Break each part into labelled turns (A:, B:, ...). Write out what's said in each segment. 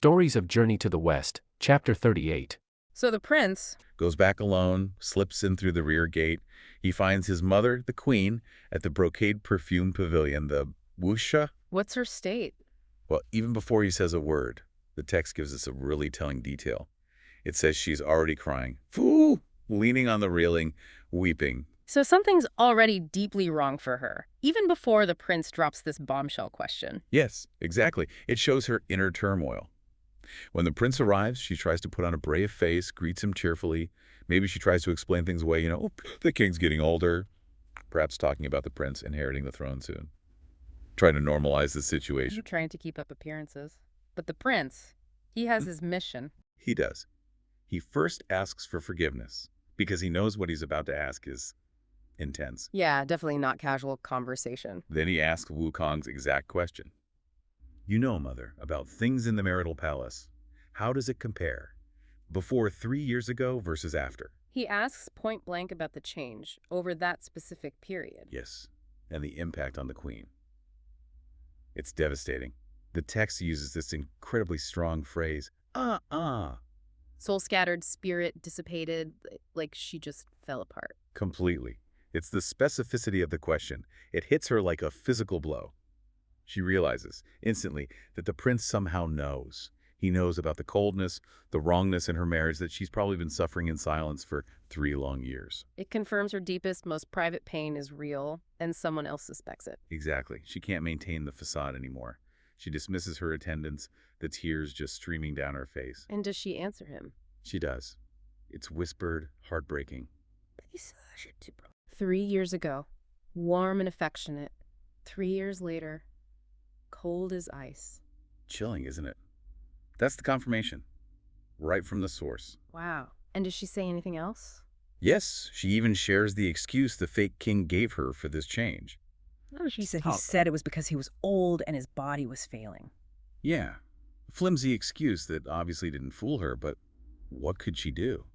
A: Stories of Journey to the West, Chapter 38.
B: So the prince
C: Goes back alone, slips in through the rear gate. He finds his mother, the queen, at the brocade perfume pavilion, the wuxia.
B: what's her state?
C: Well, even before he says a word, the text gives us a really telling detail. It says she's already crying, Foo! Leaning on the railing, weeping.
B: So something's already deeply wrong for her, even before the prince drops this bombshell question.
C: Yes, exactly. It shows her inner turmoil. When the prince arrives, she tries to put on a brave face, greets him cheerfully. Maybe she tries to explain things away, "Oh, the king's getting older." Perhaps talking about the prince inheriting the throne soon. Trying to normalize the situation.
B: Trying to keep up appearances. But the prince, he has his mission.
C: He does. He first asks for forgiveness because he knows what he's about to ask is intense.
B: Yeah, definitely not casual conversation.
C: Then he asks Wukong's exact question. "You know, Mother, about things in the marital palace. How does it compare? Before 3 years ago versus after?"
B: He asks point blank about the change over that specific period.
C: Yes, and the impact on the queen. It's devastating. The text uses this incredibly strong phrase,
B: Soul scattered, spirit dissipated, like she just fell apart.
C: completely. It's the specificity of the question. It hits her like a physical blow. She realizes instantly that the prince somehow knows. He knows about the coldness, the wrongness in her marriage that she's probably been suffering in silence for 3 long years.
B: It confirms her deepest, most private pain is real, and someone else suspects it.
C: Exactly. She can't maintain the facade anymore. She dismisses her attendants, the tears just streaming down her face.
B: And does she answer him?
C: She does. It's whispered, heartbreaking.
B: 3 years ago, warm and affectionate. 3 years later, cold as ice.
C: Chilling, isn't it? That's the confirmation. Right from the source.
B: Wow. And does she say anything else?
C: Yes, she even shares the excuse the fake king gave her for this change.
D: He said it was because he was old and his body was failing.
C: Yeah, a flimsy excuse that obviously didn't fool her, but what could she do?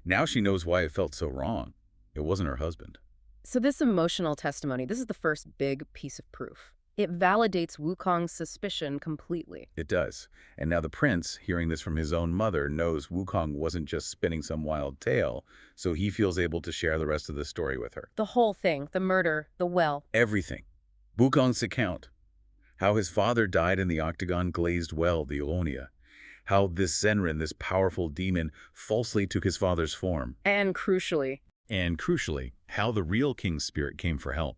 C: Now she knows why it felt so wrong. It wasn't her husband.
B: So this emotional testimony, this is the first big piece of proof. It validates Wukong's suspicion completely.
C: It does. And now the prince, hearing this from his own mother, knows Wukong wasn't just spinning some wild tale, so he feels able to share the rest of the story with her.
B: The whole thing, the murder, the well.
C: Everything. Wukong's account. How his father died in the octagon-glazed well, the Olonia. How this Zenrin, this powerful demon, falsely took his father's form.
B: And crucially,
C: How the real king's spirit came for help.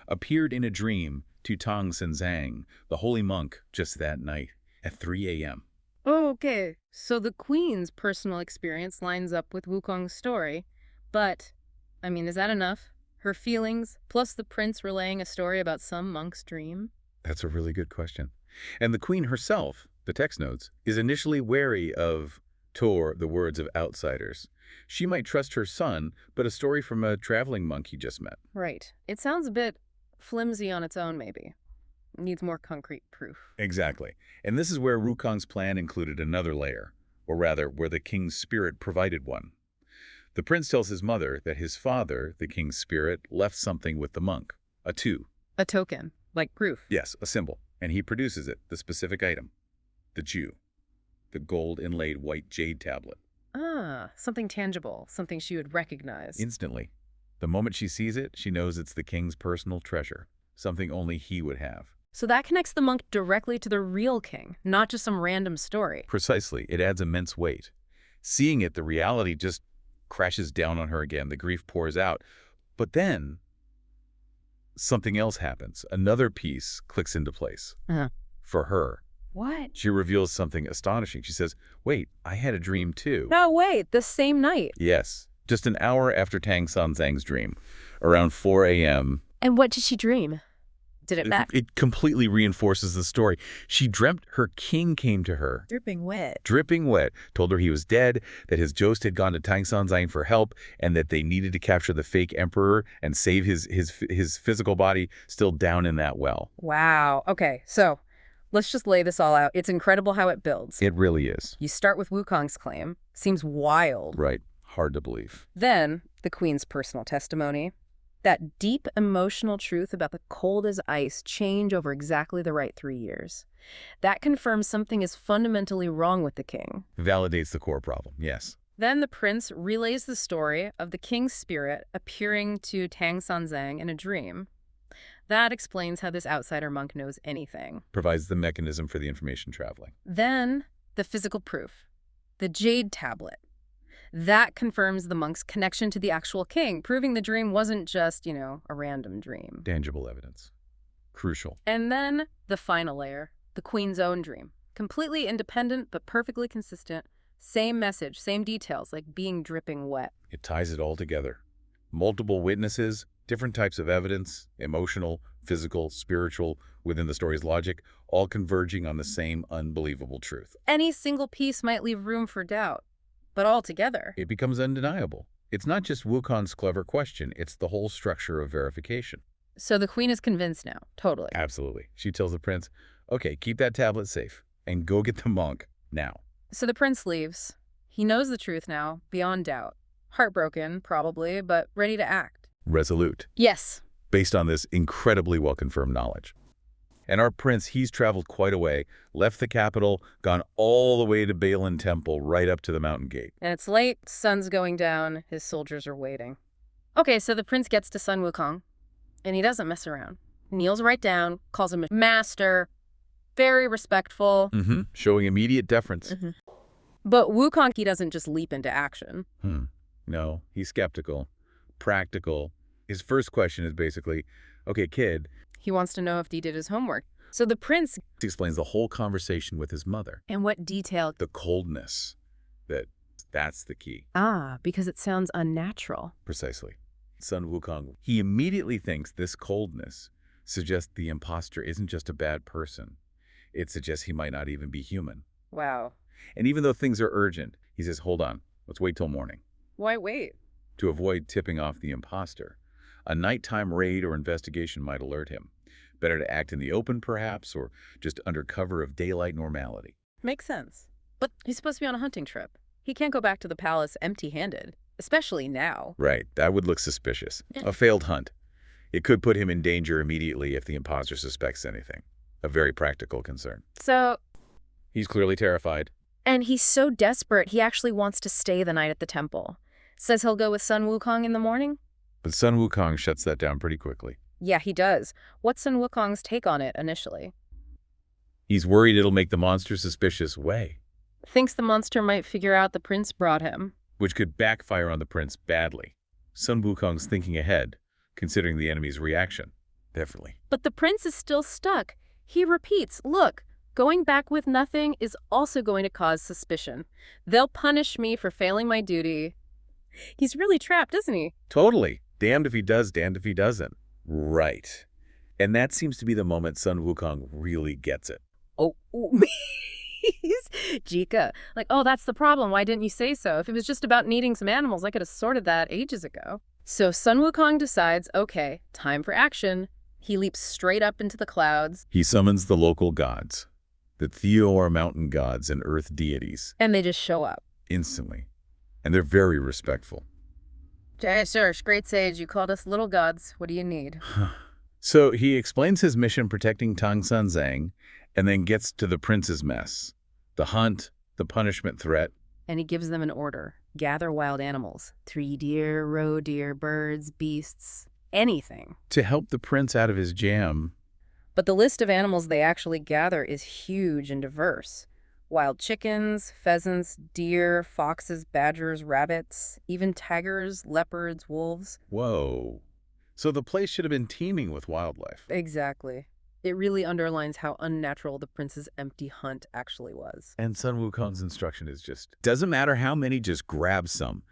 C: Appeared in a dream to Tang Senzang, the holy monk, just that night at 3 a.m.
B: okay, so the queen's personal experience lines up with Wukong's story, but, is that enough? Her feelings, plus the prince relaying a story about some monk's dream?
C: That's a really good question. And the queen herself, the text notes, is initially wary of Tor, the words of outsiders. She might trust her son, but a story from a traveling monk he just met.
B: Right. It sounds a bit flimsy on its own, maybe. Needs more concrete proof.
C: Exactly. And this is where Wukong's plan included another layer, or rather, where the king's spirit provided one. The prince tells his mother that his father, the king's spirit, left something with the monk. A
B: token, like proof.
C: Yes, a symbol. And he produces it, the specific item. The Jew. The gold-inlaid white jade tablet.
B: Something tangible, something she would recognize.
C: Instantly. The moment she sees it, she knows it's the king's personal treasure, something only he would have.
B: So that connects the monk directly to the real king, not just some random story.
C: Precisely. It adds immense weight. Seeing it, the reality just crashes down on her again. The grief pours out. But then, something else happens. Another piece clicks into place. For her.
B: What?
C: She reveals something astonishing. She says, "Wait, I had a dream too."
B: No, wait, the same night.
C: Yes, just an hour after Tang Sanzang's dream, around 4 a.m.
B: And what did she dream? Did it back?
C: It completely reinforces the story. She dreamt her king came to her.
D: Dripping wet.
C: Told her he was dead, that his ghost had gone to Tang Sanzang for help, and that they needed to capture the fake emperor and save his physical body still down in that well.
B: Wow. Okay, so let's just lay this all out. It's incredible how it builds.
C: It really is.
B: You start with Wukong's claim. Seems wild.
C: Right. Hard to believe.
B: Then, the queen's personal testimony. That deep emotional truth about the cold as ice change over exactly the right 3 years. That confirms something is fundamentally wrong with the king.
C: Validates the core problem, yes.
B: Then the prince relays the story of the king's spirit appearing to Tang Sanzang in a dream. That explains how this outsider monk knows anything.
C: Provides the mechanism for the information traveling.
B: Then, the physical proof. The jade tablet. That confirms the monk's connection to the actual king, proving the dream wasn't just, a random dream.
C: Tangible evidence. Crucial.
B: And then, the final layer, the queen's own dream. Completely independent, but perfectly consistent. Same message, same details, like being dripping wet.
C: It ties it all together. Multiple witnesses, different types of evidence, emotional, physical, spiritual, within the story's logic, all converging on the same unbelievable truth.
B: Any single piece might leave room for doubt, but all together.
C: It becomes undeniable. It's not just Wukong's clever question, it's the whole structure of verification.
B: So the queen is convinced now, totally.
C: Absolutely. She tells the prince, okay, keep that tablet safe, and go get the monk, now.
B: So the prince leaves. He knows the truth now, beyond doubt. Heartbroken, probably, but ready to act.
C: Resolute.
B: Yes.
C: Based on this incredibly well-confirmed knowledge. And our prince, he's traveled quite a way, left the capital, gone all the way to Balin Temple, right up to the mountain gate.
B: And it's late, sun's going down, his soldiers are waiting. Okay, so the prince gets to Sun Wukong, and he doesn't mess around. Kneels right down, calls him a master, very respectful.
C: Showing immediate deference.
B: But Wukong, he doesn't just leap into action.
C: No, he's skeptical, practical. His first question is basically, okay, kid.
B: He wants to know if he did his homework. So the prince
C: Explains the whole conversation with his mother.
B: and what detail?
C: The coldness. That's the key.
B: Because it sounds unnatural.
C: Precisely. Sun Wukong, he immediately thinks this coldness suggests the imposter isn't just a bad person. It suggests he might not even be human.
B: Wow.
C: And even though things are urgent, he says, hold on, let's wait till morning.
B: Why wait?
C: To avoid tipping off the imposter. A nighttime raid or investigation might alert him. Better to act in the open, perhaps, or just under cover of daylight normality.
B: Makes sense. But he's supposed to be on a hunting trip. He can't go back to the palace empty-handed, especially now.
C: Right, that would look suspicious. A failed hunt. It could put him in danger immediately if the imposter suspects anything. A very practical concern.
B: So,
C: He's clearly terrified.
B: and he's so desperate, he actually wants to stay the night at the temple. Says he'll go with Sun Wukong in the morning?
C: But Sun Wukong shuts that down pretty quickly.
B: Yeah, he does. What's Sun Wukong's take on it initially?
C: He's worried it'll make the monster suspicious way,
B: Thinks the monster might figure out the prince brought him.
C: which could backfire on the prince badly. Sun Wukong's thinking ahead, considering the enemy's reaction. Definitely.
B: But the prince is still stuck. He repeats, look, going back with nothing is also going to cause suspicion. They'll punish me for failing my duty. He's really trapped, isn't he?
C: Totally. Damned if he does, damned if he doesn't. Right. And that seems to be the moment Sun Wukong really gets it.
B: Oh, Jika. Like, oh, that's the problem. Why didn't you say so? If it was just about needing some animals, I could have sorted that ages ago. So Sun Wukong decides, okay, time for action. He leaps straight up into the clouds.
C: He summons the local gods, the Theor mountain gods and earth deities,
B: And they just show up.
C: instantly. And they're very respectful.
B: Sure, great sage. You called us little gods. What do you need?
C: So he explains his mission protecting Tang Sanzang, and then gets to the prince's mess. The hunt, the punishment threat.
B: And he gives them an order. Gather wild animals. 3 deer, roe deer, birds, beasts, anything.
C: To help the prince out of his jam.
B: But the list of animals they actually gather is huge and diverse. Wild chickens, pheasants, deer, foxes, badgers, rabbits, even tigers, leopards, wolves.
C: Whoa. So the place should have been teeming with wildlife.
B: Exactly. It really underlines how unnatural the prince's empty hunt actually was.
C: And Sun Wukong's instruction is just, doesn't matter how many, just grab some.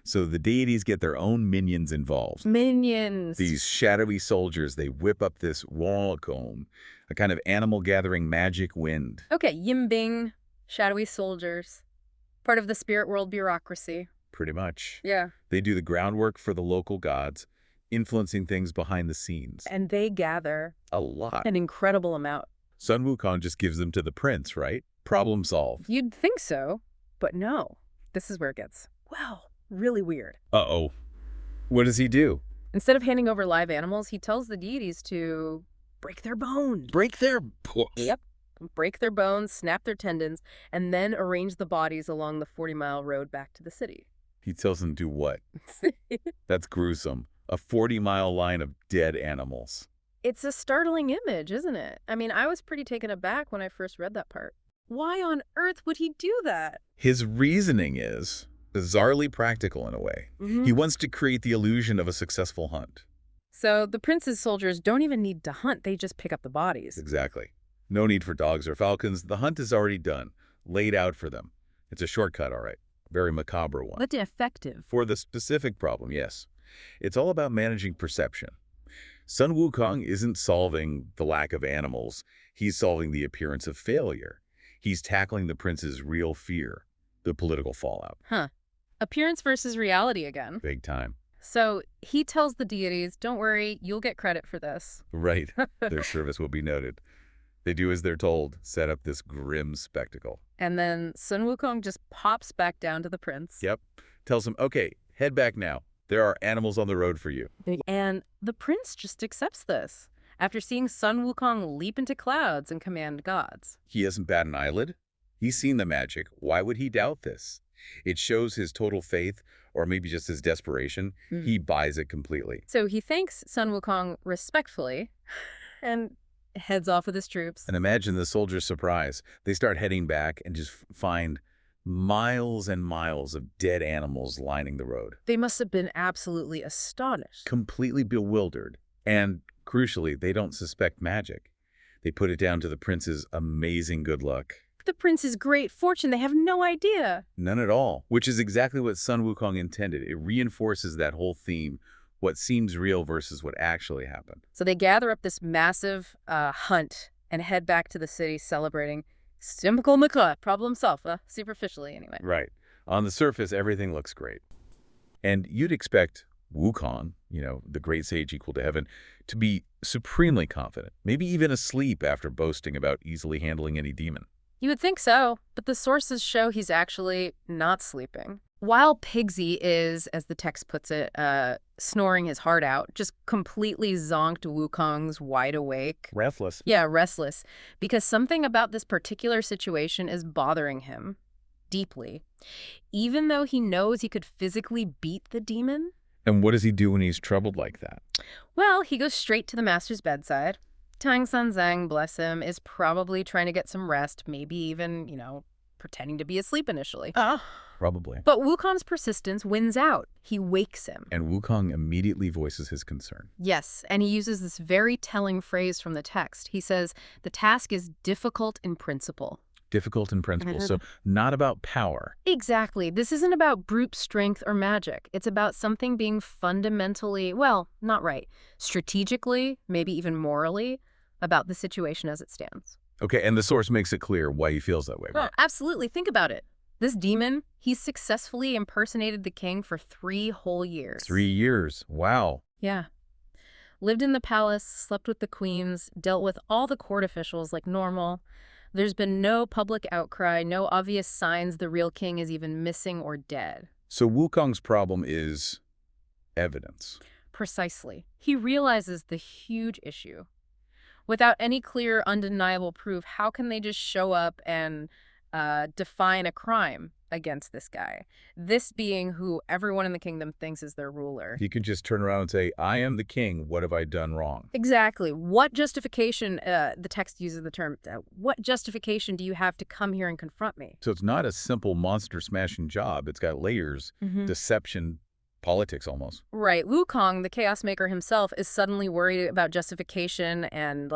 C: So the deities get their own minions involved.
B: Minions!
C: These shadowy soldiers, they whip up this wallcomb, a kind of animal gathering magic wind.
B: Okay, Yimbing, shadowy soldiers. Part of the spirit world bureaucracy.
C: Pretty much.
B: Yeah.
C: They do the groundwork for the local gods, influencing things behind the scenes.
B: And they gather
C: A lot.
B: an incredible amount.
C: Sun Wukong just gives them to the prince, right? Problem solved.
B: You'd think so, but no. This is where it gets, well, really weird.
C: Uh-oh. What does he do?
B: Instead of handing over live animals, he tells the deities to break their bones.
C: Break their...
B: Yep. Break their bones, snap their tendons, and then arrange the bodies along the 40-mile road back to the city.
C: He tells them to do what? That's gruesome. A 40-mile line of dead animals.
B: It's a startling image, isn't it? I mean, I was pretty taken aback when I first read that part. Why on earth would he do that?
C: His reasoning is bizarrely practical in a way. He wants to create the illusion of a successful hunt.
B: So the prince's soldiers don't even need to hunt, they just pick up the bodies.
C: Exactly. No need for dogs or falcons. The hunt is already done, laid out for them. It's a shortcut, all right. Very macabre one.
B: But effective.
C: For the specific problem, yes. It's all about managing perception. Sun Wukong isn't solving the lack of animals. He's solving the appearance of failure. He's tackling the prince's real fear, the political fallout.
B: Huh. Appearance versus reality again.
C: Big time.
B: So he tells the deities, don't worry, you'll get credit for this.
C: Right. Their service will be noted. They do as they're told, set up this grim spectacle.
B: And then Sun Wukong just pops back down to the prince.
C: Yep. Tells him, okay, head back now. There are animals on the road for you.
B: And the prince just accepts this, after seeing Sun Wukong leap into clouds and command gods.
C: He hasn't bat an eyelid. He's seen the magic. Why would he doubt this? It shows his total faith, or maybe just his desperation. He buys it completely.
B: So he thanks Sun Wukong respectfully and heads off with his troops.
C: And imagine the soldiers' surprise. They start heading back and just find miles and miles of dead animals lining the road.
B: They must have been absolutely astonished.
C: Completely bewildered. And crucially, they don't suspect magic. They put it down to the prince's amazing good luck.
B: The prince's great fortune, they have no idea.
C: None at all, which is exactly what Sun Wukong intended. It reinforces that whole theme, what seems real versus what actually happened.
B: So they gather up this massive hunt and head back to the city celebrating simple problem solved, superficially anyway.
C: Right. On the surface, everything looks great. And you'd expect Wukong, the great sage equal to heaven, to be supremely confident, maybe even asleep after boasting about easily handling any demon.
B: You would think so, but the sources show he's actually not sleeping. While Pigsy is, as the text puts it, snoring his heart out, just completely zonked Wukong's wide awake.
C: Restless.
B: Yeah, restless. Because something about this particular situation is bothering him deeply. Even though he knows he could physically beat the demon.
C: And what does he do when he's troubled like that?
B: Well, he goes straight to the master's bedside. Tang San Zhang, bless him, is probably trying to get some rest, maybe even, pretending to be asleep initially.
C: Probably.
B: But Wukong's persistence wins out. He wakes him.
C: And Wukong immediately voices his concern.
B: Yes, and he uses this very telling phrase from the text. He says, the task is difficult in principle.
C: Difficult in principle, so not about power.
B: Exactly. This isn't about brute strength or magic. It's about something being fundamentally, well, not right, strategically, maybe even morally, about the situation as it stands.
C: Okay, and the source makes it clear why he feels that way, right?
B: Oh, absolutely. Think about it. This demon, he successfully impersonated the king for 3 whole years.
C: 3 years. Wow.
B: Yeah. Lived in the palace, slept with the queens, dealt with all the court officials like normal. There's been no public outcry, no obvious signs the real king is even missing or dead.
C: So Wukong's problem is evidence.
B: Precisely. He realizes the huge issue. Without any clear, undeniable proof, how can they just show up and define a crime against this guy? This being who everyone in the kingdom thinks is their ruler.
C: He could just turn around and say, I am the king, what have I done wrong?
B: Exactly. What justification, the text uses the term, what justification do you have to come here and confront me?
C: So it's not a simple monster-smashing job. It's got layers, deception, politics almost.
B: Right. Wukong, the chaos maker himself, is suddenly worried about justification and,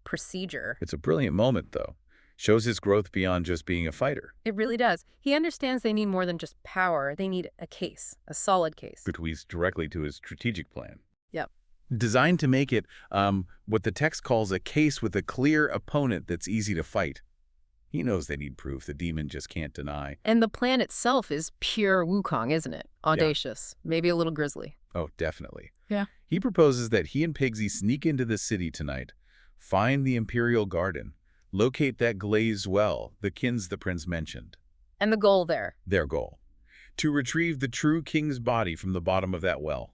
B: procedure.
C: It's a brilliant moment, though. Shows his growth beyond just being a fighter.
B: It really does. He understands they need more than just power. They need a case, a solid case.
C: Which leads directly to his strategic plan.
B: Yep.
C: Designed to make it what the text calls a case with a clear opponent that's easy to fight. He knows they need proof the demon just can't deny.
B: And the plan itself is pure Wukong, isn't it? Audacious, maybe a little grisly.
C: Oh, definitely.
B: Yeah.
C: He proposes that he and Pigsy sneak into the city tonight, find the Imperial Garden, locate that glazed well the prince mentioned.
B: And the goal there?
C: Their goal. To retrieve the true king's body from the bottom of that well.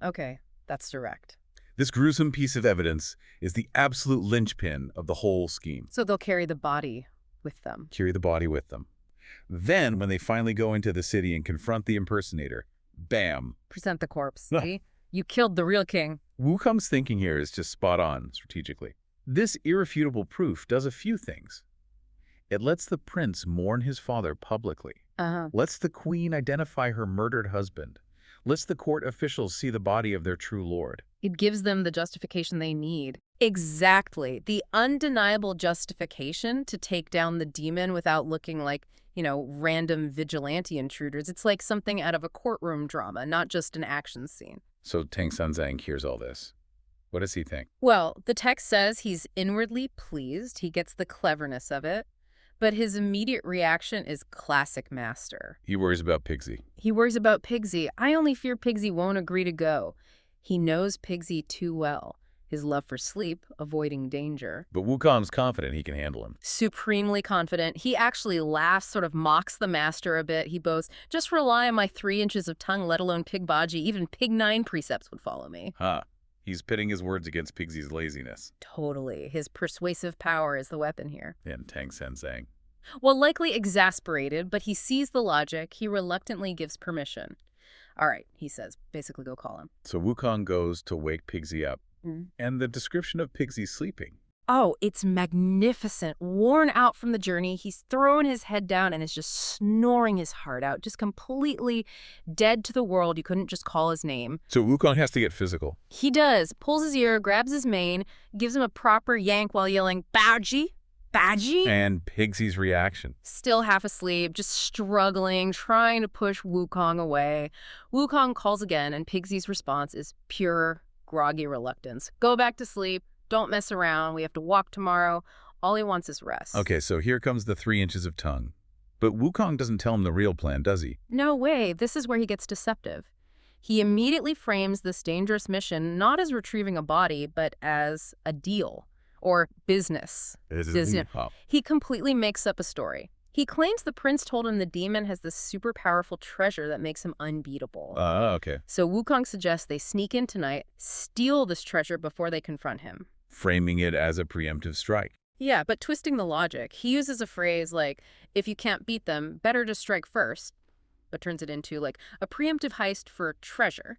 B: Okay. That's direct.
C: This gruesome piece of evidence is the absolute linchpin of the whole scheme.
B: So they'll carry the body with them.
C: Carry the body with them. Then, when they finally go into the city and confront the impersonator, bam.
B: Present the corpse. See? You killed the real king.
C: Wukong's thinking here is just spot on strategically. This irrefutable proof does a few things. It lets the prince mourn his father publicly. Lets the queen identify her murdered husband. Lets the court officials see the body of their true lord.
B: It gives them the justification they need. Exactly. The undeniable justification to take down the demon without looking like, random vigilante intruders. It's like something out of a courtroom drama, not just an action scene.
C: So Tang Sanzang hears all this. What does he think?
B: Well, the text says he's inwardly pleased. He gets the cleverness of it. But his immediate reaction is classic master.
C: He worries about Pigsy.
B: He worries about Pigsy. I only fear Pigsy won't agree to go. He knows Pigsy too well. His love for sleep, avoiding danger.
C: But Wukong's confident he can handle him.
B: Supremely confident. He actually laughs, sort of mocks the master a bit. He boasts, just rely on my 3 inches of tongue, let alone Pig Baji. Even Pig 9 precepts would follow me.
C: He's pitting his words against Pigsy's laziness.
B: Totally. His persuasive power is the weapon here.
C: And Tang Sanzang.
B: Well, likely exasperated, but he sees the logic. He reluctantly gives permission. All right, he says, basically go call him.
C: So Wukong goes to wake Pigsy up. And the description of Pigsy sleeping.
B: Oh, it's magnificent. Worn out from the journey, he's throwing his head down and is just snoring his heart out, just completely dead to the world. You couldn't just call his name.
C: So Wukong has to get physical.
B: He does. Pulls his ear, grabs his mane, gives him a proper yank while yelling, Baji! Baji?
C: And Pigsy's reaction.
B: Still half asleep, just struggling, trying to push Wukong away. Wukong calls again, and Pigsy's response is pure, groggy reluctance. Go back to sleep. Don't mess around. We have to walk tomorrow. All he wants is rest.
C: Okay, so here comes the 3 inches of tongue. But Wukong doesn't tell him the real plan, does he?
B: No way. This is where he gets deceptive. He immediately frames this dangerous mission not as retrieving a body, but as a deal. Or business. He completely makes up a story. He claims the prince told him the demon has this super powerful treasure that makes him unbeatable.
C: Okay.
B: So Wukong suggests they sneak in tonight, steal this treasure before they confront him.
C: Framing it as a preemptive strike.
B: Yeah, but twisting the logic. He uses a phrase like, if you can't beat them, better to strike first, but turns it into like a preemptive heist for treasure.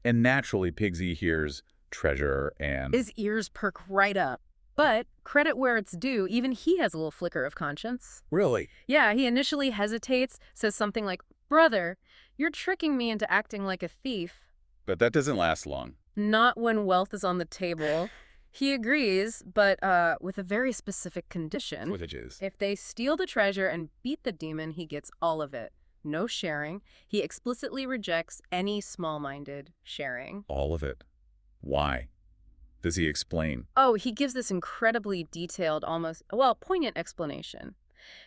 C: And naturally, Pigsy hears treasure and...
B: His ears perk right up. But credit where it's due, even he has a little flicker of conscience.
C: Really?
B: Yeah, he initially hesitates, says something like, brother, you're tricking me into acting like a thief.
C: But that doesn't last long.
B: Not when wealth is on the table. He agrees, but with a very specific condition.
C: Which is?
B: If they steal the treasure and beat the demon, he gets all of it. No sharing. He explicitly rejects any small-minded sharing.
C: All of it. Why? Does he explain?
B: Oh, he gives this incredibly detailed, poignant explanation.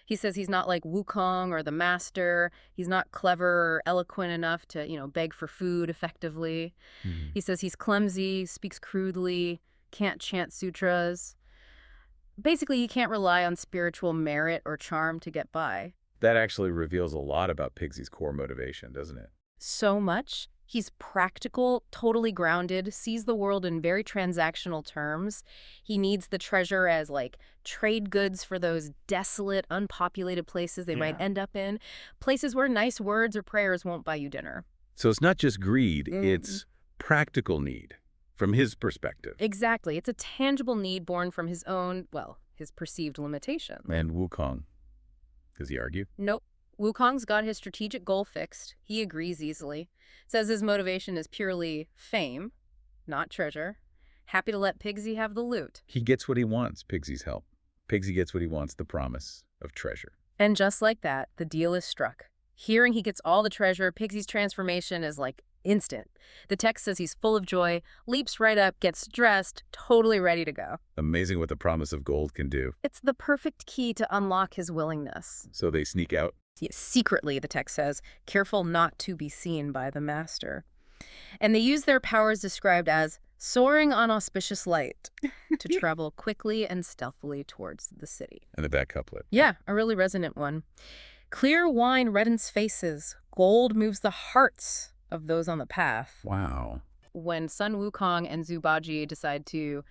B: He says he's not like Wukong or the master. He's not clever or eloquent enough to, beg for food effectively. He says he's clumsy, speaks crudely, can't chant sutras. Basically, he can't rely on spiritual merit or charm to get by.
C: That actually reveals a lot about Pigsy's core motivation, doesn't it?
B: So much. He's practical, totally grounded, sees the world in very transactional terms. He needs the treasure as, trade goods for those desolate, unpopulated places they might end up in, places where nice words or prayers won't buy you dinner.
C: So it's not just greed, it's practical need, from his perspective.
B: Exactly. It's a tangible need born from his own, his perceived limitations.
C: And Wukong, does he argue?
B: Nope. Wukong's got his strategic goal fixed. He agrees easily. Says his motivation is purely fame, not treasure. Happy to let Pigsy have the loot.
C: He gets what he wants, Pigsy's help. Pigsy gets what he wants, the promise of treasure.
B: And just like that, the deal is struck. Hearing he gets all the treasure, Pigsy's transformation is instant. The text says he's full of joy, leaps right up, gets dressed, totally ready to go.
C: Amazing what the promise of gold can do.
B: It's the perfect key to unlock his willingness.
C: So they sneak out?
B: Secretly, the text says, careful not to be seen by the master. And they use their powers described as soaring on auspicious light to travel quickly and stealthily towards the city.
C: And the back couplet.
B: Yeah, a really resonant one. Clear wine reddens faces. Gold moves the hearts of those on the path.
C: Wow.
B: When Sun Wukong and Zhu Baji decide to,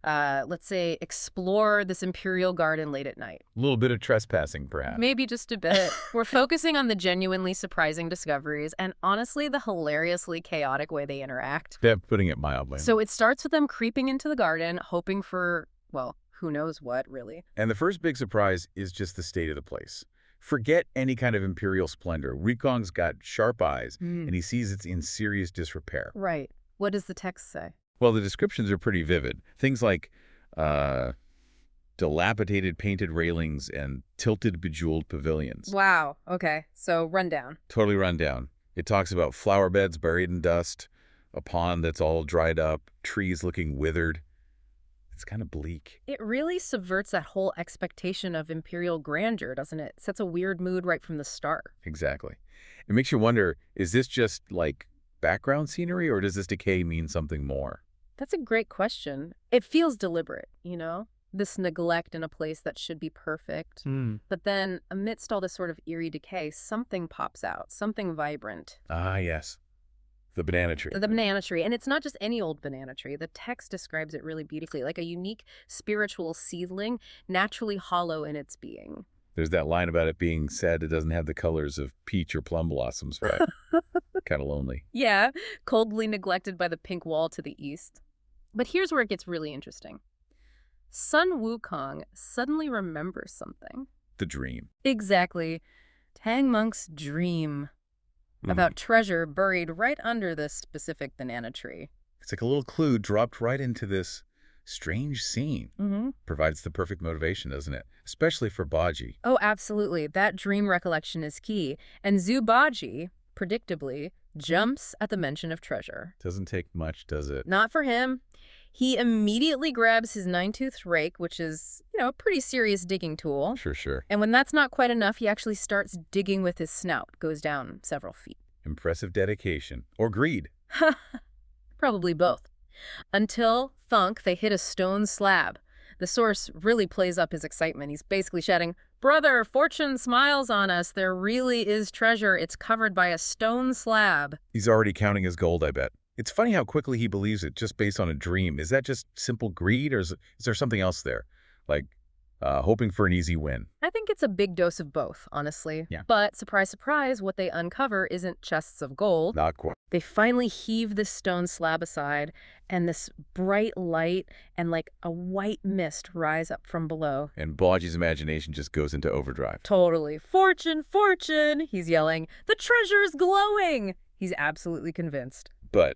B: let's say, explore this imperial garden late at night.
C: A little bit of trespassing, perhaps.
B: Maybe just a bit. We're focusing on the genuinely surprising discoveries and, honestly, the hilariously chaotic way they interact.
C: They're putting it mildly.
B: So it starts with them creeping into the garden, hoping for, well, who knows what, really.
C: And the first big surprise is just the state of the place. Forget any kind of imperial splendor. Wukong's got sharp eyes, and he sees it's in serious disrepair.
B: Right. What does the text say?
C: Well, the descriptions are pretty vivid. Things like dilapidated painted railings and tilted bejeweled pavilions.
B: Wow. Okay. So rundown.
C: Totally run down. It talks about flower beds buried in dust, a pond that's all dried up, trees looking withered. It's kind of bleak.
B: It really subverts that whole expectation of imperial grandeur, doesn't it? It sets a weird mood right from the start.
C: Exactly. It makes you wonder, is this just like background scenery, or does this decay mean something more?
B: That's a great question. It feels deliberate, you know? This neglect in a place that should be perfect. But then, amidst all this sort of eerie decay, something pops out, something vibrant.
C: Ah, yes. The banana tree.
B: The banana tree. And it's not just any old banana tree. The text describes it really beautifully, like a unique spiritual seedling, naturally hollow in its being.
C: There's that line about it being said it doesn't have the colors of peach or plum blossoms, right? Kind of lonely.
B: Yeah, coldly neglected by the pink wall to the east. But here's where it gets really interesting. Sun Wukong suddenly remembers something.
C: The dream.
B: Exactly. Tang Monk's dream about treasure buried right under this specific banana tree.
C: It's like a little clue dropped right into this strange scene. Provides the perfect motivation, doesn't it? Especially for Baji.
B: Oh, absolutely. That dream recollection is key. And Zhu Baji, predictably, jumps at the mention of treasure.
C: Doesn't take much, does it?
B: Not for him. He immediately grabs his 9-toothed rake, which is, a pretty serious digging tool.
C: Sure.
B: And when that's not quite enough, he actually starts digging with his snout, goes down several feet.
C: Impressive dedication. Or greed.
B: Probably both. Until, thunk, they hit a stone slab. The source really plays up his excitement. He's basically shouting, "Brother, fortune smiles on us. There really is treasure. It's covered by a stone slab."
C: He's already counting his gold, I bet. It's funny how quickly he believes it just based on a dream. Is that just simple greed, or is there something else there? Like hoping for an easy win?
B: I think it's a big dose of both, honestly.
C: Yeah.
B: But surprise, surprise, what they uncover isn't chests of gold.
C: Not quite.
B: They finally heave this stone slab aside, and this bright light and like a white mist rise up from below.
C: And Baji's imagination just goes into overdrive.
B: Totally. "Fortune, fortune!" he's yelling. "The treasure's glowing!" He's absolutely convinced.
C: But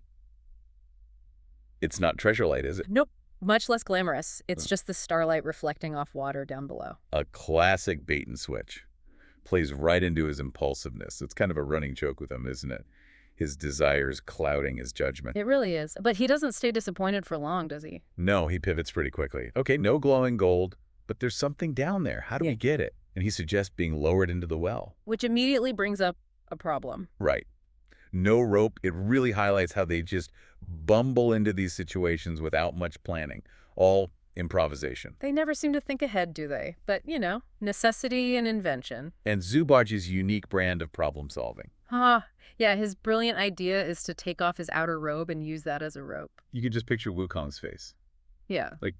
C: it's not treasure light, is it?
B: Nope. Much less glamorous. It's just the starlight reflecting off water down below.
C: A classic bait and switch. Plays right into his impulsiveness. It's kind of a running joke with him, isn't it? His desires clouding his judgment.
B: It really is. But he doesn't stay disappointed for long, does he?
C: No, he pivots pretty quickly. Okay, no glowing gold, but there's something down there. How do we get it? And he suggests being lowered into the well.
B: Which immediately brings up a problem.
C: Right. No rope. It really highlights how they just bumble into these situations without much planning. All improvisation.
B: They never seem to think ahead, do they? But, necessity and invention.
C: And Zhu Baji's unique brand of problem solving.
B: Yeah, his brilliant idea is to take off his outer robe and use that as a rope.
C: You can just picture Wukong's face.
B: Yeah.
C: Like,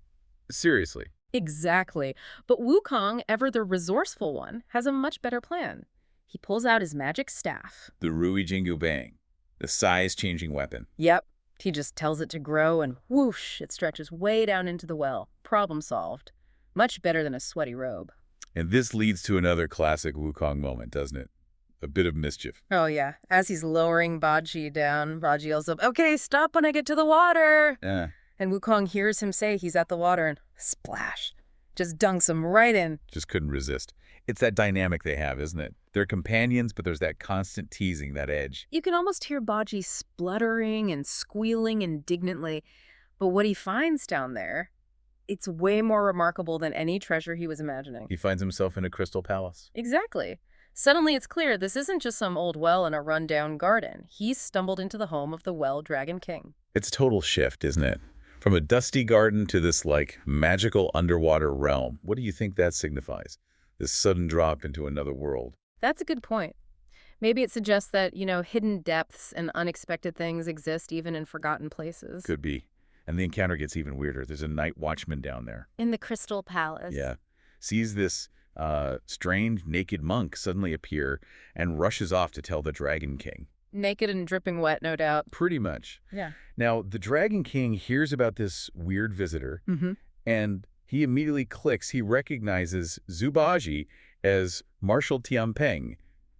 C: seriously.
B: Exactly. But Wukong, ever the resourceful one, has a much better plan. He pulls out his magic staff.
C: The Rui Jingu Bang. The size-changing weapon.
B: Yep. He just tells it to grow and whoosh, it stretches way down into the well. Problem solved. Much better than a sweaty robe.
C: And this leads to another classic Wukong moment, doesn't it? A bit of mischief.
B: Oh, yeah. As he's lowering Baji down, Baji yells up, "Okay, stop when I get to the water." And Wukong hears him say he's at the water and splash. Just dunks him right in.
C: Just couldn't resist. It's that dynamic they have, isn't it? They're companions, but there's that constant teasing, that edge.
B: You can almost hear Baji spluttering and squealing indignantly. But what he finds down there, it's way more remarkable than any treasure he was imagining.
C: He finds himself in a crystal palace.
B: Exactly. Suddenly it's clear this isn't just some old well in a rundown garden. He's stumbled into the home of the Well Dragon King.
C: It's a total shift, isn't it? From a dusty garden to this, magical underwater realm. What do you think that signifies? This sudden drop into another world.
B: That's a good point. Maybe it suggests that, hidden depths and unexpected things exist even in forgotten places.
C: Could be. And the encounter gets even weirder. There's a night watchman down there.
B: In the Crystal Palace.
C: Yeah. Sees this strange naked monk suddenly appear and rushes off to tell the Dragon King.
B: Naked and dripping wet, no doubt.
C: Pretty much.
B: Yeah.
C: Now, the Dragon King hears about this weird visitor, and he immediately clicks. He recognizes Zubaji as Marshal Tianpeng,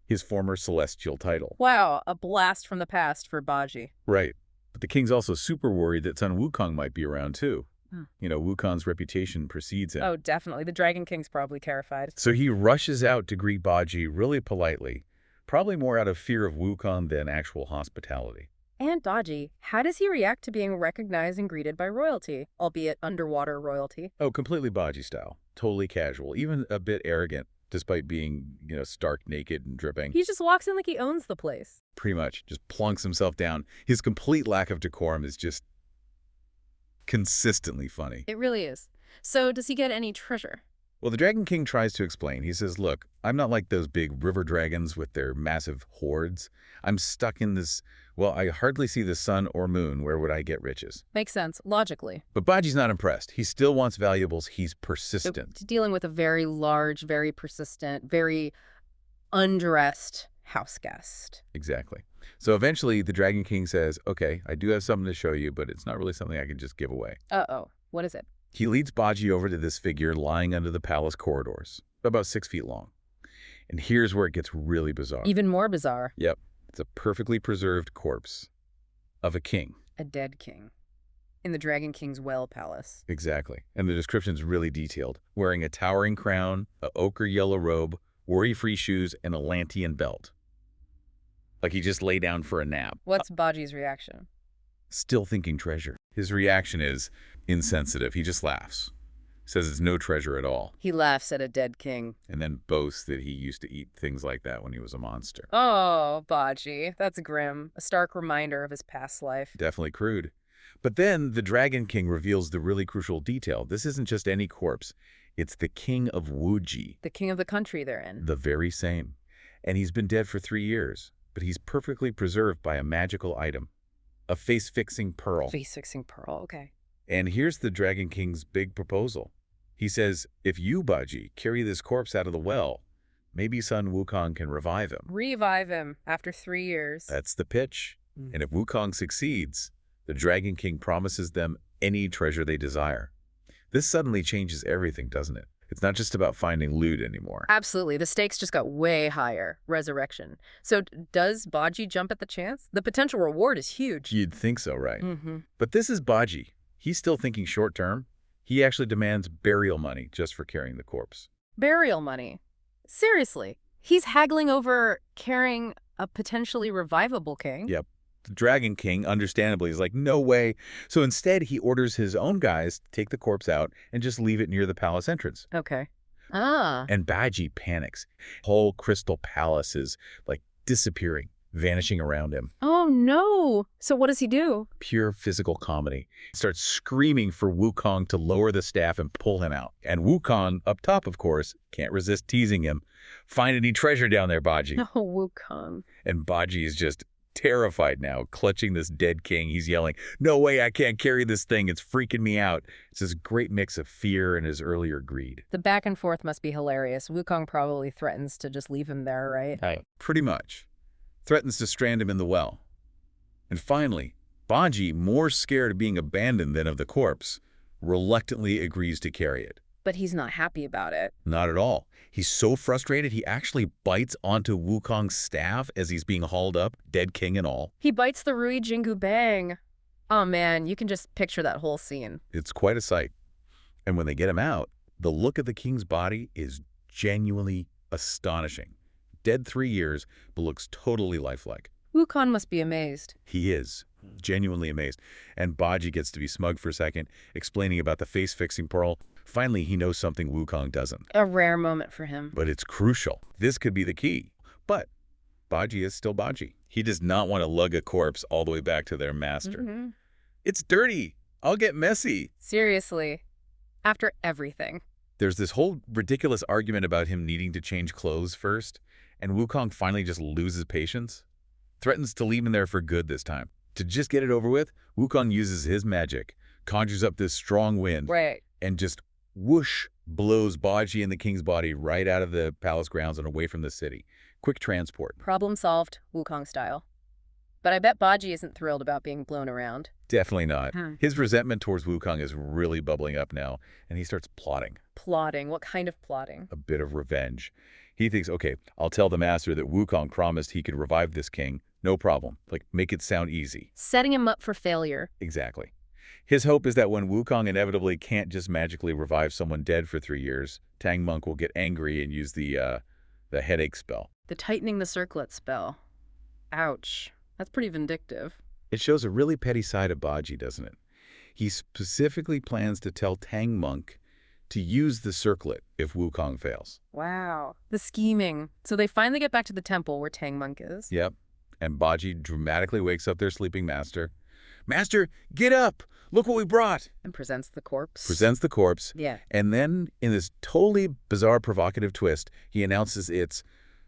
C: his former celestial title.
B: Wow, a blast from the past for Baji.
C: Right. But the king's also super worried that son Wukong might be around, too.
B: Oh.
C: Wukong's reputation precedes him.
B: Oh, definitely. The Dragon King's probably terrified.
C: So he rushes out to greet Baji really politely, probably more out of fear of Wukong than actual hospitality.
B: And Baji, how does he react to being recognized and greeted by royalty, albeit underwater royalty?
C: Oh, completely Baji style. Totally casual, even a bit arrogant, despite being, stark naked and dripping.
B: He just walks in like he owns the place.
C: Pretty much. Just plunks himself down. His complete lack of decorum is just consistently funny.
B: It really is. So does he get any treasure?
C: Well, the Dragon King tries to explain. He says, look, I'm not like those big river dragons with their massive hordes. I'm stuck in this, I hardly see the sun or moon. Where would I get riches?
B: Makes sense, logically.
C: But Baji's not impressed. He still wants valuables. He's persistent.
B: So, dealing with a very large, very persistent, very undressed house guest.
C: Exactly. So eventually the Dragon King says, okay, I do have something to show you, but it's not really something I can just give away.
B: Uh-oh. What is it?
C: He leads Baji over to this figure lying under the palace corridors, about 6 feet long. And here's where it gets really bizarre.
B: Even more bizarre.
C: Yep. It's a perfectly preserved corpse of a king.
B: A dead king. In the Dragon King's well palace.
C: Exactly. And the description's really detailed. Wearing a towering crown, a ochre yellow robe, worry-free shoes, and a Lantian belt. Like he just lay down for a nap.
B: What's Baji's reaction?
C: Still thinking treasure. His reaction is insensitive. He just laughs. Says it's no treasure at all.
B: He laughs at a dead king.
C: And then boasts that he used to eat things like that when he was a monster.
B: Oh, Baji. That's grim. A stark reminder of his past life.
C: Definitely crude. But then the Dragon King reveals the really crucial detail. This isn't just any corpse. It's the king of Wuji.
B: The king of the country they're in.
C: The very same. And he's been dead for 3 years. But he's perfectly preserved by a magical item. A face-fixing pearl.
B: Face-fixing pearl, okay.
C: And here's the Dragon King's big proposal. He says, if you, Baji, carry this corpse out of the well, maybe son Wukong can revive him.
B: Revive him after 3 years.
C: That's the pitch. And if Wukong succeeds, the Dragon King promises them any treasure they desire. This suddenly changes everything, doesn't it? It's not just about finding loot anymore.
B: Absolutely. The stakes just got way higher. Resurrection. So does Baji jump at the chance? The potential reward is huge.
C: You'd think so, right? But this is Baji. He's still thinking short term. He actually demands burial money just for carrying the corpse.
B: Burial money? Seriously? He's haggling over carrying a potentially revivable king?
C: Yep. The Dragon King, understandably, is like, no way. So instead, he orders his own guys to take the corpse out and just leave it near the palace entrance.
B: Okay. Ah.
C: And Baji panics. Whole Crystal Palace is, disappearing, vanishing around him.
B: Oh, no. So what does he do?
C: Pure physical comedy. He starts screaming for Wukong to lower the staff and pull him out. And Wukong, up top, of course, can't resist teasing him. Find any treasure down there, Baji.
B: Oh, Wukong.
C: And Baji is just terrified now, clutching this dead king. He's yelling, no way, I can't carry this thing. It's freaking me out. It's this great mix of fear and his earlier greed.
B: The back and forth must be hilarious. Wukong probably threatens to just leave him there, right?
C: Pretty much. Threatens to strand him in the well. And finally, Baji, more scared of being abandoned than of the corpse, reluctantly agrees to carry it.
B: But he's not happy about it.
C: Not at all. He's so frustrated, he actually bites onto Wukong's staff as he's being hauled up, dead king and all.
B: He bites the Rui Jingu Bang. Oh, man, you can just picture that whole scene.
C: It's quite a sight. And when they get him out, the look of the king's body is genuinely astonishing. Dead 3 years, but looks totally lifelike.
B: Wukong must be amazed.
C: He is. Genuinely amazed. And Baji gets to be smug for a second, explaining about the face-fixing pearl. Finally, he knows something Wukong doesn't.
B: A rare moment for him.
C: But it's crucial. This could be the key. But Baji is still Baji. He does not want to lug a corpse all the way back to their master. It's dirty. I'll get messy.
B: Seriously. After everything.
C: There's this whole ridiculous argument about him needing to change clothes first, and Wukong finally just loses patience. Threatens to leave him there for good this time. To just get it over with, Wukong uses his magic, conjures up this strong wind,
B: Right.
C: and just whoosh blows Baji and the king's body right out of the palace grounds and away from the city. Quick transport.
B: Problem solved, Wukong style. But I bet Baji isn't thrilled about being blown around.
C: Definitely not. His resentment towards Wukong is really bubbling up now, and he starts plotting.
B: Plotting? What kind of plotting?
C: A bit of revenge. He thinks, okay, I'll tell the master that Wukong promised he could revive this king. No problem. Like, make it sound easy.
B: Setting him up for failure.
C: Exactly. His hope is that when Wukong inevitably can't just magically revive someone dead for 3 years, Tang Monk will get angry and use the headache spell.
B: The tightening the circlet spell. Ouch. That's pretty vindictive.
C: It shows a really petty side of Baji, doesn't it? He specifically plans to tell Tang Monk to use the circlet if Wukong fails.
B: Wow. The scheming. So they finally get back to the temple where Tang Monk is.
C: Yep. And Baji dramatically wakes up their sleeping master. Master, get up! Look what we brought!
B: And presents the corpse.
C: Presents the corpse.
B: Yeah.
C: And then, in this totally bizarre, provocative twist, he announces it's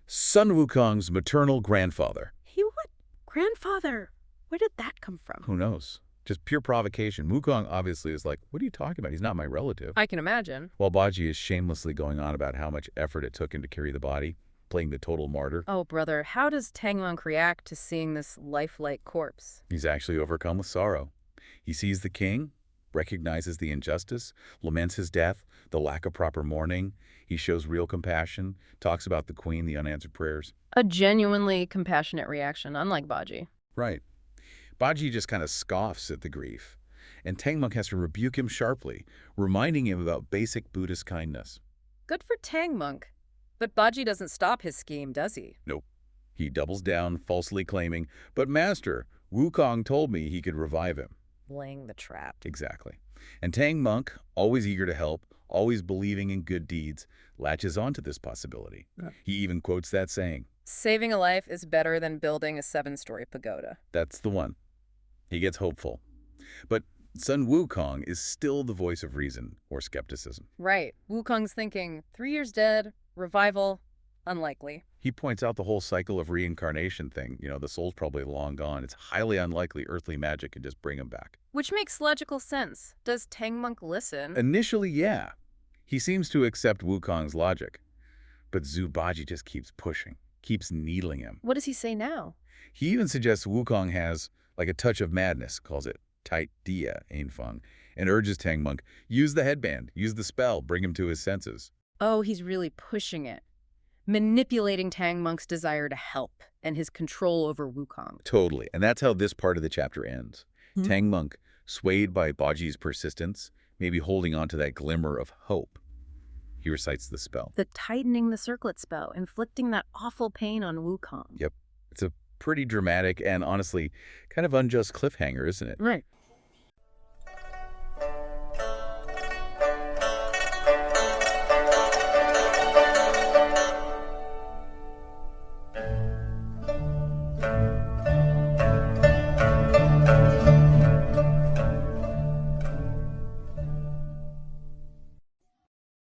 C: Sun Wukong's maternal grandfather.
B: He what? Grandfather? Where did that come from?
C: Who knows? Just pure provocation. Wukong obviously is like, what are you talking about? He's not my relative.
B: I can imagine.
C: While Baji is shamelessly going on about how much effort it took him to carry the body, playing the total martyr.
B: Oh, brother, how does Tang Monk react to seeing this lifelike corpse?
C: He's actually overcome with sorrow. He sees the king, recognizes the injustice, laments his death, the lack of proper mourning. He shows real compassion, talks about the queen, the unanswered prayers.
B: A genuinely compassionate reaction, unlike Baji.
C: Right. Baji just kind of scoffs at the grief, and Tang Monk has to rebuke him sharply, reminding him about basic Buddhist kindness.
B: Good for Tang Monk. But Baji doesn't stop his scheme, does he?
C: Nope. He doubles down, falsely claiming, but master, Wukong told me he could revive him.
B: Laying the trap.
C: Exactly. And Tang Monk, always eager to help, always believing in good deeds, latches onto this possibility.
A: Yeah.
C: He even quotes that saying.
B: Saving a life is better than building a 7-story pagoda.
C: That's the one. He gets hopeful. But Sun Wukong is still the voice of reason or skepticism.
B: Right. Wukong's thinking, 3 years dead, revival, unlikely.
C: He points out the whole cycle of reincarnation thing. You know, the soul's probably long gone. It's highly unlikely earthly magic can just bring him back.
B: Which makes logical sense. Does Tang Monk listen?
C: Initially, yeah. He seems to accept Wukong's logic. But Zhu Baji just keeps pushing, keeps needling him.
B: What does he say now?
C: He even suggests Wukong has, like, a touch of madness, calls it tight dia, Ainfeng, and urges Tang Monk, use the headband, use the spell, bring him to his senses.
B: Oh, he's really pushing it. Manipulating Tang Monk's desire to help and his control over Wukong.
C: Totally. And that's how this part of the chapter ends. Tang Monk, swayed by Baji's persistence, maybe holding on to that glimmer of hope. He recites the spell.
B: The tightening the circlet spell, inflicting that awful pain on Wukong.
C: Yep. It's a pretty dramatic and honestly kind of unjust cliffhanger, isn't it?
B: Right.